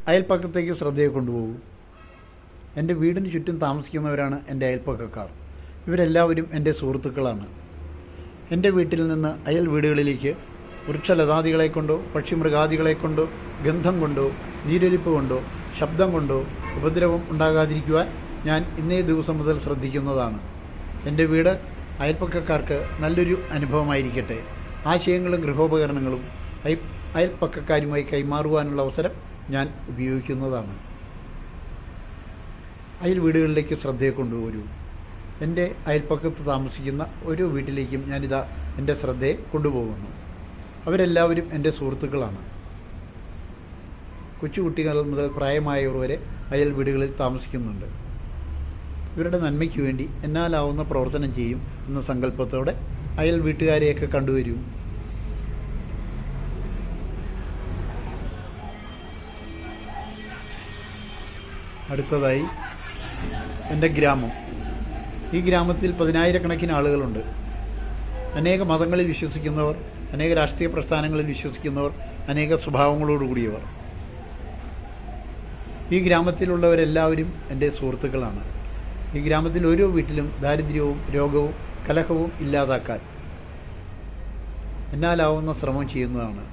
അയൽപ്പക്കത്തേക്ക് ശ്രദ്ധയെ കൊണ്ടുപോകൂ. എൻ്റെ വീടിന് ചുറ്റും താമസിക്കുന്നവരാണ് എൻ്റെ അയൽപ്പക്കക്കാർ. ഇവരെല്ലാവരും എൻ്റെ സുഹൃത്തുക്കളാണ്. എൻ്റെ വീട്ടിൽ നിന്ന് അയൽ വീടുകളിലേക്ക് വൃക്ഷലതാദികളെ കൊണ്ടോ പക്ഷിമൃഗാദികളെ കൊണ്ടോ ഗന്ധം കൊണ്ടോ നീരൊലിപ്പ് കൊണ്ടോ ശബ്ദം കൊണ്ടോ ഉപദ്രവം ഉണ്ടാകാതിരിക്കുവാൻ ഞാൻ ഇന്നേ ദിവസം മുതൽ ശ്രദ്ധിക്കുന്നതാണ്. എൻ്റെ വീട് അയൽപ്പക്കക്കാർക്ക് നല്ലൊരു അനുഭവമായിരിക്കട്ടെ. ആശയങ്ങളും ഗൃഹോപകരണങ്ങളും അയൽപ്പക്കക്കാരുമായി കൈമാറുവാനുള്ള അവസരം ഞാൻ ഉപയോഗിക്കുന്നതാണ്. അയൽ വീടുകളിലേക്ക് ശ്രദ്ധയെ കൊണ്ടുവരൂ. എൻ്റെ അയൽപ്പക്കത്ത് താമസിക്കുന്ന ഓരോ വീട്ടിലേക്കും ഞാനിതാ എൻ്റെ ശ്രദ്ധയെ കൊണ്ടുപോകുന്നു. അവരെല്ലാവരും എൻ്റെ സുഹൃത്തുക്കളാണ്. കൊച്ചുകുട്ടികൾ മുതൽ പ്രായമായവർ വരെ അയൽ വീടുകളിൽ താമസിക്കുന്നുണ്ട്. ഇവരുടെ നന്മയ്ക്ക് വേണ്ടി എന്നാലാവുന്ന പ്രവർത്തനം ചെയ്യും എന്ന സങ്കല്പത്തോടെ അയൽ വീട്ടുകാരെയൊക്കെ കണ്ടുവരൂ. അടുത്തതായി എൻ്റെ ഗ്രാമം. ഈ ഗ്രാമത്തിൽ 10,000-കണക്കിന് ആളുകളുണ്ട്. അനേക മതങ്ങളിൽ വിശ്വസിക്കുന്നവർ, അനേക രാഷ്ട്രീയ പ്രസ്ഥാനങ്ങളിൽ വിശ്വസിക്കുന്നവർ, അനേക സ്വഭാവങ്ങളോടുകൂടിയവർ. ഈ ഗ്രാമത്തിലുള്ളവരെല്ലാവരും എൻ്റെ സുഹൃത്തുക്കളാണ്. ഈ ഗ്രാമത്തിൽ ഓരോ വീട്ടിലും ദാരിദ്ര്യവും രോഗവും കലഹവും ഇല്ലാതാക്കാൻ എന്നാലാവുന്ന ശ്രമം ചെയ്യുന്നതാണ്.